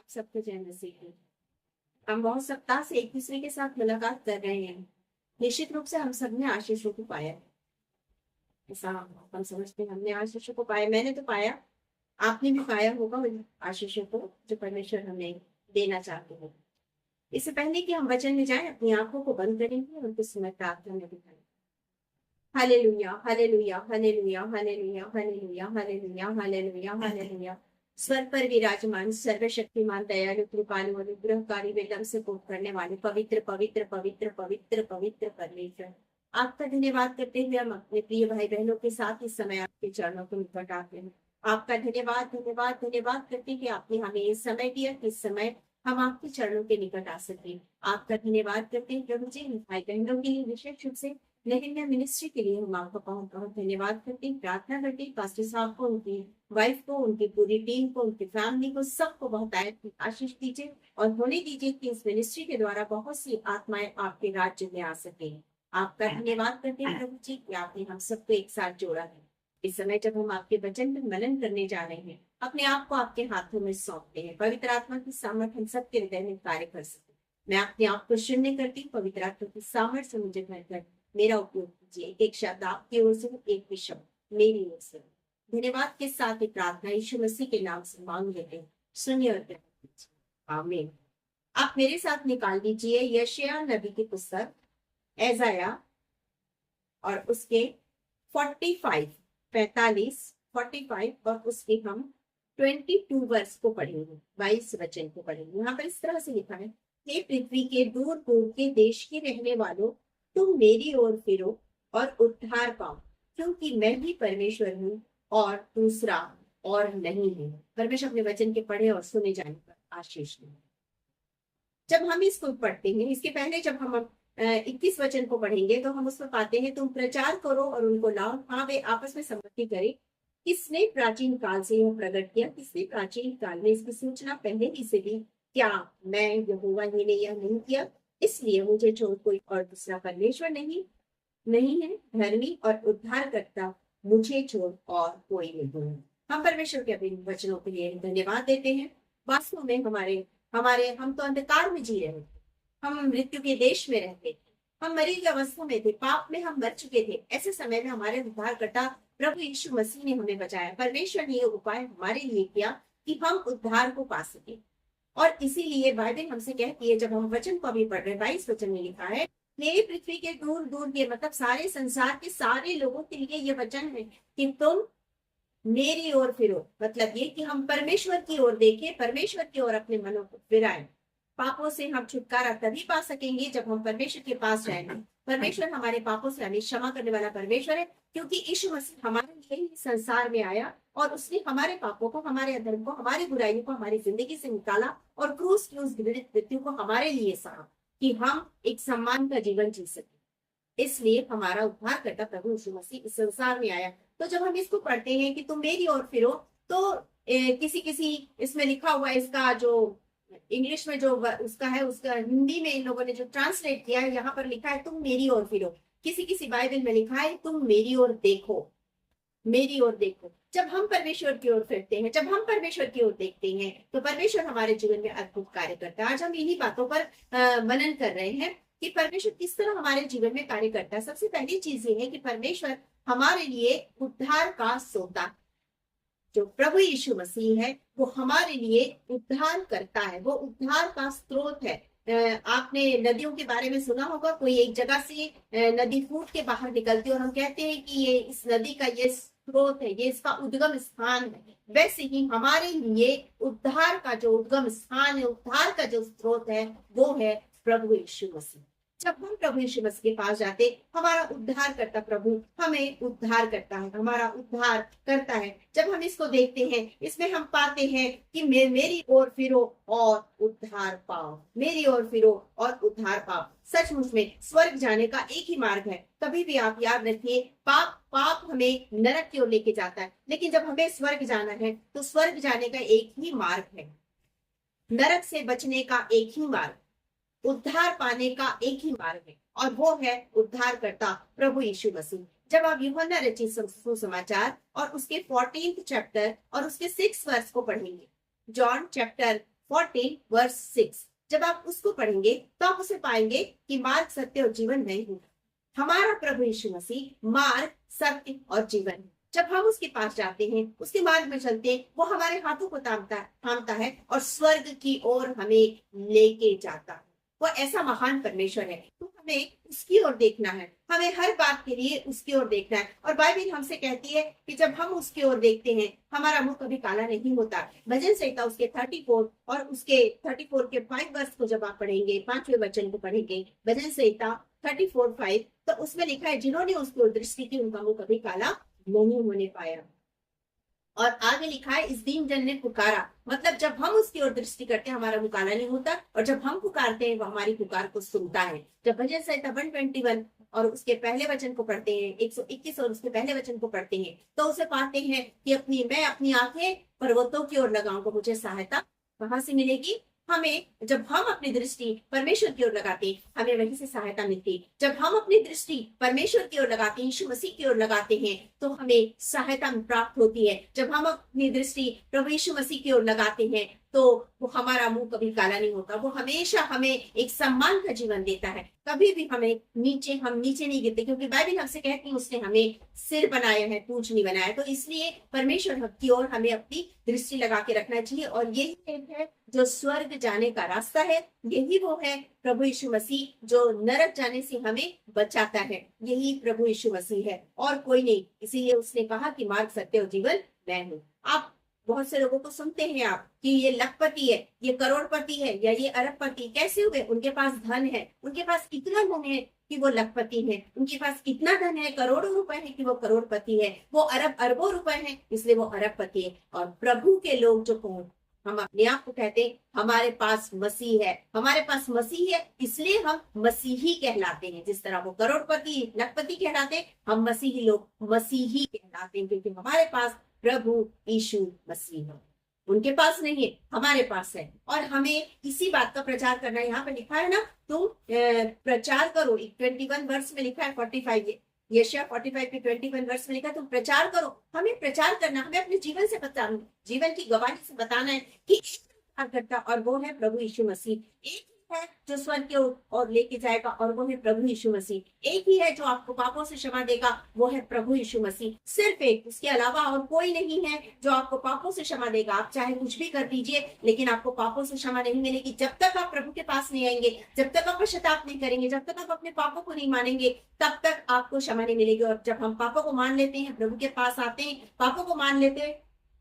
सबको जय मसीह की। हम बहुत सप्ताह से एक दूसरे के साथ मुलाकात कर रहे हैं। निश्चित रूप से हम सब ने आशीषों को पाया है। ऐसा हम समझते हैं, हमने आशीषों को पाया, मैंने तो पाया, आपने भी पाया होगा उन आशीषों को जो परमेश्वर हमें देना चाहते हैं। इससे पहले कि हम वचन में जाएं, अपनी आंखों को बंद करेंगे और कुछ समय प्रार्थना में बिताएंगे। Hallelujah, hallelujah, hallelujah, hallelujah, hallelujah, hallelujah, hallelujah, hallelujah. स्वर पर विराजमान सर्वशक्तिमान दयालु कृपालु अनुग्रहकारी विलंब से कोप करने वाले पवित्र पवित्र पवित्र पवित्र पवित्र परमेश्वर, आपका धन्यवाद करते हुए हम अपने प्रिय भाई बहनों के साथ इस समय आपके चरणों को निकट आते हैं। आपका धन्यवाद धन्यवाद धन्यवाद करते हैं कि आपने हमें ये समय दिया कि इस समय हम आपके चरणों के निकट आ सके। आपका धन्यवाद करते हैं प्रभु जी, भाई बहनों के लिए विशेष रूप से लेकिन मिनिस्ट्री के लिए हम आपका बहुत बहुत धन्यवाद करते हैं, प्रार्थना करते हैं पास्टर साहब को, उनकी वाइफ को, उनकी पूरी टीम को, उनकी फैमिली को, सबको बहुत आशीष दीजिए और होने दीजिए कि इस मिनिस्ट्री के द्वारा बहुत सी आत्माएं आपके राज्य में आ सके। आपका धन्यवाद करते हैं प्रभु जी कि आपने हम सबको एक साथ जोड़ा है। इस समय जब हम आपके वचन पर मनन करने जा रहे हैं, अपने आप को आपके हाथों में सौंपते हैं। पवित्र आत्मा की सामर्थ हम सबके हृदय में कार्य कर सके। मैं अपने आप को शून्य करती हूँ, पवित्र आत्मा की सामर्थ से मुझे भरकर मेरा उपयोग कीजिए। एक शब्द आपकी ओर से, एक भी शब्द मेरी ओर से। धन्यवाद के साथ ही प्रार्थना यीशु मसीह के नाम से मांग लेते हैं, सुनिए और ग्रहण कीजिए। आमीन। आप मेरे साथ निकाल लीजिए यशायाह नबी की पुस्तक ऐसाया और उसके 45 और उसके हम 22 वर्ष को पढ़ेंगे, 22 वचन को पढ़ेंगे। यहाँ पर इस तरह से लिखा है, हे पृथ्वी के दूर दूर के देश के रहने वालों, तुम मेरी ओर फिरो और उद्धार पाओ, क्योंकि मैं ही परमेश्वर हूँ और दूसरा और नहीं है। परमेश्वर अपने वचन के पढ़े और सुने जाने पर आशीष दें। जब हम इसको पढ़ते हैं, इसके पहले जब हम 21 वचन को पढ़ेंगे तो हम उसमें पाते हैं, तुम प्रचार करो और उनको लाओ, हाँ वे आपस में सम्मति करें। किसने प्राचीन काल से यह प्रकट किया, किसने प्राचीन काल में इसकी सूचना पहले ही से दी? क्या मैं यहोवा ही ने यह नहीं किया? इसलिए मुझे छोड़ कोई और दूसरा परमेश्वर नहीं है, धर्मी और उद्धार करता मुझे छोड़ और कोई नहीं है। हम परमेश्वर के अपने वचनों के लिए धन्यवाद देते हैं। वास्तव में हमारे हमारे हम तो अंधकार में जी रहे थे, हम मृत्यु के देश में रहते थे, हम मरीज अवस्था में थे, पाप में हम मर चुके थे। ऐसे समय में हमारे उद्धारकर्ता प्रभु यीशु मसीह ने हमें बचाया। परमेश्वर ने यह उपाय हमारे लिए किया कि हम उद्धार को पा सके। और इसीलिए बाइबल हमसे कहती है, जब हम वचन को अभी पढ़ रहे हैं, 22 वचन में लिखा है, ये पृथ्वी के दूर दूर के मतलब सारे संसार के सारे लोगों के लिए ये वचन है कि तुम मेरी ओर फिरो। मतलब ये कि हम परमेश्वर की ओर देखें, परमेश्वर की ओर अपने मनों को फिराएं। पापों से हम छुटकारा तभी पा सकेंगे जब हम परमेश्वर के पास जाएंगे। परमेश्वर हमारे पापों से हमें क्षमा करने वाला परमेश्वर है, क्योंकि यीशु मसीह हमारे लिए ही संसार में आया और उसने हमारे पापों को, हमारे अधर्म को, हमारी बुराइयों को हमारी जिंदगी से निकाला और क्रूस की उस मृत्यु को हमारे लिए सहा कि हम एक सम्मान का जीवन जी सके। इसलिए हमारा उद्धार करता प्रभु यीशु मसीह इस संसार में आया। तो जब हम इसको पढ़ते हैं कि तुम मेरी ओर फिरो, तो किसी इसमें लिखा हुआ है, इसका जो इंग्लिश में जो उसका है, उसका हिंदी में इन लोगों ने जो ट्रांसलेट किया है, यहाँ पर लिखा है तुम मेरी ओर फिरो। किसी बाइबल में लिखा है तुम मेरी ओर देखो, मेरी ओर देखो। जब हम परमेश्वर की ओर फिरते हैं, जब हम परमेश्वर की ओर देखते हैं, तो परमेश्वर हमारे जीवन में अद्भुत कार्य करता है। आज हम इन्हीं बातों पर मनन कर रहे हैं कि परमेश्वर किस तरह हमारे जीवन में कार्य करता है। सबसे पहली चीज ये है कि परमेश्वर हमारे लिए उद्धार का सोता, जो प्रभु यीशु मसीह है, वो हमारे लिए उद्धार करता है, वो उद्धार का स्रोत है। आपने नदियों के बारे में सुना होगा, कोई एक जगह से नदी फूट के बाहर निकलती है और हम कहते हैं कि ये इस नदी का ये स्रोत है, ये इसका उद्गम स्थान है। वैसे ही हमारे लिए उद्धार का जो उद्गम स्थान है, उद्धार का जो स्रोत है, वो है प्रभु यीशु मसीह। जब हम प्रभु यीशु मसीह के पास जाते, हमारा उद्धार करता प्रभु हमें उद्धार करता है, हमारा उद्धार करता है। जब हम इसको देखते हैं, इसमें हम पाते हैं कि मेरी ओर फिरो और उद्धार पाओ, मेरी ओर फिरो और उद्धार पाओ। सचमुच में स्वर्ग जाने का एक ही मार्ग है। कभी भी आप याद रखिए, पाप हमें नरक की ओर लेके जाता है, लेकिन जब हमें स्वर्ग जाना है तो स्वर्ग जाने का एक ही मार्ग है, नरक से बचने का एक ही मार्ग, उद्धार पाने का एक ही मार्ग है, और वो है उद्धार करता प्रभु यीशु मसीह। जब आप यूहन्ना रचित सुसमाचार और उसके 14th चैप्टर और उसके 6 वर्ष को पढ़ेंगे, जॉन चैप्टर 14 वर्स 6। जब आप उसको पढ़ेंगे तो आप उसे पाएंगे कि मार्ग, सत्य और जीवन नहीं हूँ। हमारा प्रभु यीशु मसीह मार्ग, सत्य और जीवन है। जब हम उसके पास जाते हैं, उसके मार्ग में चलते हैं, वो हमारे हाथों को थामता है और स्वर्ग की ओर हमें लेके जाता है। वो ऐसा महान परमेश्वर है, तो हमें उसकी ओर देखना है। हमें हर बात के लिए उसकी ओर देखना है। और बाइबल हमसे कहती है कि जब हम उसकी ओर देखते हैं, हमारा मुंह कभी काला नहीं होता। भजन संहिता उसके 34 और उसके 34 के 5 वर्ष को जब आप पढ़ेंगे, 5वें वचन को पढ़ेंगे, भजन संहिता 34:5, तो उसमें लिखा है, जिन्होंने उसकी ओर दृष्टि की उनका मुंह कभी काला नहीं होने पाया। और आगे लिखा है, इस दीन जन ने पुकारा, मतलब जब हम उसकी ओर दृष्टि करते हैं, हमारा मुकाला नहीं होता। और जब हम पुकारते हैं, वो हमारी पुकार को सुनता है। जब भजन संहिता 121 और उसके पहले वचन को पढ़ते हैं, 121 और उसके पहले वचन को पढ़ते हैं, तो उसे पाते हैं कि मैं अपनी आंखें पर्वतों की ओर लगाऊंगा, मुझे सहायता कहाँ से मिलेगी। हमें जब हम अपनी दृष्टि परमेश्वर की ओर लगाते, हमें वहीं से सहायता मिलती। जब हम अपनी दृष्टि परमेश्वर की ओर लगाते हैं, यीशु मसीह की ओर लगाते हैं, तो हमें सहायता प्राप्त होती है। जब हम अपनी दृष्टि प्रभु यीशु मसीह की ओर लगाते हैं, तो वो हमारा मुंह कभी काला नहीं होता। वो हमेशा हमें एक सम्मान का जीवन देता है। कभी भी हम नीचे नहीं गिरते, क्योंकि बाइबल हमसे कहती है उसने हमें सिर बनाया है, पूंछ नहीं बनाया। तो इसलिए परमेश्वर की ओर हमें अपनी दृष्टि लगा के रखना चाहिए। और यही है जो स्वर्ग जाने का रास्ता है। यही वो है प्रभु यीशु मसीह जो नरक जाने से हमें बचाता है। यही प्रभु यीशु मसीह है और कोई नहीं। इसीलिए उसने कहा कि मार्ग, सत्य और जीवन मैं हूँ। आप बहुत से लोगों को सुनते हैं आप कि ये लखपति है, ये करोड़पति है, या ये अरबपति। कैसे हुए? उनके पास धन है, उनके पास इतना धन है कि वो लखपति है, उनके पास इतना धन है, करोड़ों रुपए है कि वो करोड़पति है, वो अरबों रुपए है इसलिए वो अरबपति है। और प्रभु के लोग जो कौन, हम अपने आप को कहते हैं हमारे पास मसीह है, हमारे पास मसीह है, इसलिए हम मसीही कहलाते हैं। जिस तरह वो करोड़पति, लखपति कहलाते हैं, हम मसीही लोग मसीही कहलाते हैं, क्योंकि हमारे पास प्रभु यीशु मसीह है। उनके पास नहीं है, हमारे पास है। और हमें इसी बात का प्रचार करना है। यहाँ पे लिखा है ना, तुम प्रचार करो। 21 वर्ष में लिखा है, 45 यशाया 45 के 21 वर्ष में लिखा, तुम प्रचार करो। हमें प्रचार करना, हमें अपने जीवन से बताना, जीवन की गवाही से बताना है कि एक करता, और वो है प्रभु यीशु मसीह। एक है जो स्वर्ग की ओर लेके जाएगा, और वो है प्रभु यीशु मसीह। एक ही है जो आपको पापों से क्षमा देगा, वो है प्रभु यीशु मसीह। सिर्फ एक, उसके अलावा और कोई नहीं है जो आपको पापों से क्षमा देगा। आप चाहे कुछ भी कर दीजिए, लेकिन आपको पापों से क्षमा नहीं मिलेगी जब तक आप प्रभु के पास नहीं आएंगे, जब तक आप पश्चाताप नहीं करेंगे, जब तक आप अपने पापों को नहीं मानेंगे, तब तक आपको क्षमा नहीं मिलेगी। और जब हम पापों को मान लेते हैं, प्रभु के पास आते हैं, पापों को मान लेते हैं,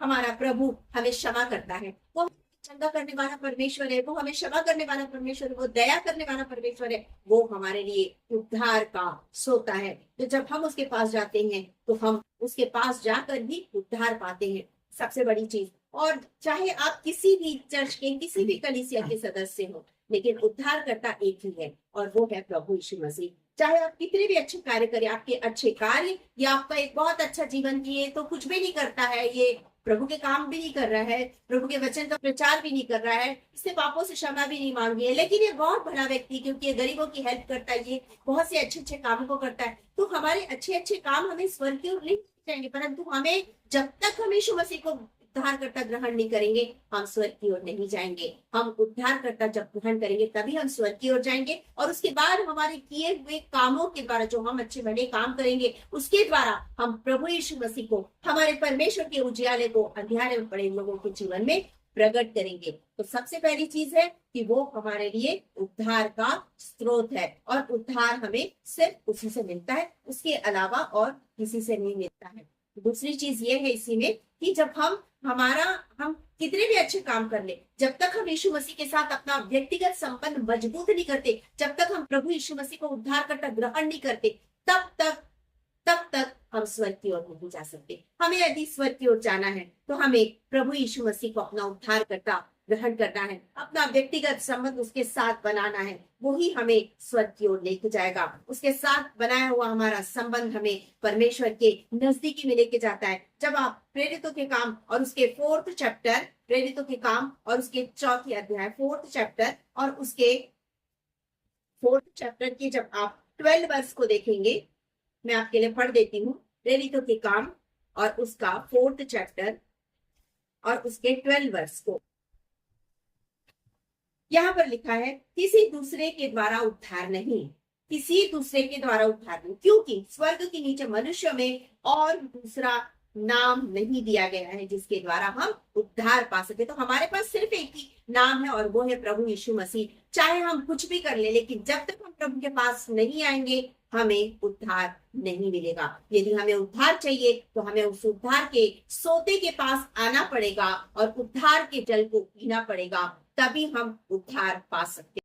हमारा प्रभु हमें क्षमा करता है। वो चंगा करने वाला परमेश्वर है, वो हमें क्षमा करने वाला परमेश्वर है, वो दया करने वाला परमेश्वर है। वो हमारे लिए उद्धार का सोता है। तो जब हम उसके पास जाते हैं, तो हम उसके पास जाकर भी उद्धार पाते हैं। सबसे बड़ी चीज। और चाहे आप किसी भी चर्च के, किसी भी कलीसिया के सदस्य हो, लेकिन उद्धार करता एक ही है, और वो है प्रभु यीशु मसीह। चाहे आप कितने भी अच्छे कार्य करें, आपके अच्छे कार्य या आपका एक बहुत अच्छा जीवन जिए, तो कुछ भी नहीं करता है, ये प्रभु के काम भी नहीं कर रहा है, प्रभु के वचन का प्रचार भी नहीं कर रहा है, इससे पापों से क्षमा भी नहीं मांगी है, लेकिन ये बहुत भला व्यक्ति, क्योंकि ये गरीबों की हेल्प करता है, ये बहुत से अच्छे अच्छे कामों को करता है। तो हमारे अच्छे अच्छे काम हमें स्वर्ग की ओर नहीं जाएंगे, परंतु हमें, जब तक हम यीशु मसीह को उद्धारकर्ता ग्रहण नहीं करेंगे, हम स्वर्ग की ओर नहीं जाएंगे। हम उद्धारकर्ता जब ग्रहण करेंगे, तभी हम स्वर्ग की ओर जाएंगे। और उसके बाद हमारे किए हुए कामों के द्वारा, जो हम अच्छे भले काम करेंगे, उसके द्वारा हम प्रभु यीशु मसीह को, हमारे परमेश्वर के उजियाले को अंधियारे में पड़े लोगों के जीवन में प्रकट करेंगे। तो सबसे पहली चीज है कि वो हमारे लिए उद्धार का स्रोत है, और उद्धार हमें सिर्फ उसी से मिलता है, उसके अलावा और किसी से नहीं मिलता है। दूसरी चीज ये है इसी में कि जब हम कितने भी अच्छे काम कर ले, जब तक हम यीशु मसीह के साथ अपना व्यक्तिगत संबंध मजबूत नहीं करते, जब तक हम प्रभु यीशु मसीह को उद्धार करता ग्रहण नहीं करते, तब तक हम स्वर्ग की ओर नहीं जा सकते। हमें यदि स्वर्ग की ओर जाना है, तो हमें प्रभु यीशु मसीह को अपना उद्धार करता ग्रहण करना है, अपना व्यक्तिगत संबंध उसके साथ बनाना है। वही हमें स्वर्ग की ओर लेके जाएगा। उसके साथ बनाया हुआ हमारा संबंध हमें परमेश्वर के नजदीकी में लेके जाता है। जब आप प्रेरितों के काम और उसके 4th चैप्टर, प्रेरितों के काम और उसके 4th अध्याय, 4th चैप्टर और उसके 4th चैप्टर की जब आप 12 वर्ष को देखेंगे, मैं आपके लिए पढ़ देती हूँ। प्रेरितों के काम और उसका 4th चैप्टर और उसके 12 वर्ष को। यहाँ पर लिखा है किसी दूसरे के द्वारा उद्धार नहीं, किसी दूसरे के द्वारा उद्धार नहीं, क्योंकि स्वर्ग के नीचे मनुष्य में और दूसरा नाम नहीं दिया गया है जिसके द्वारा हम उद्धार पा सके। तो हमारे पास सिर्फ एक ही नाम है और वो है प्रभु यीशु मसीह। चाहे हम कुछ भी कर ले, लेकिन जब तक हम प्रभु के पास नहीं आएंगे हमें उद्धार नहीं मिलेगा। यदि हमें उद्धार चाहिए तो हमें उस उद्धार के सोते के पास आना पड़ेगा और उद्धार के जल को पीना पड़ेगा, तभी हम उद्धार पा सकते हैं।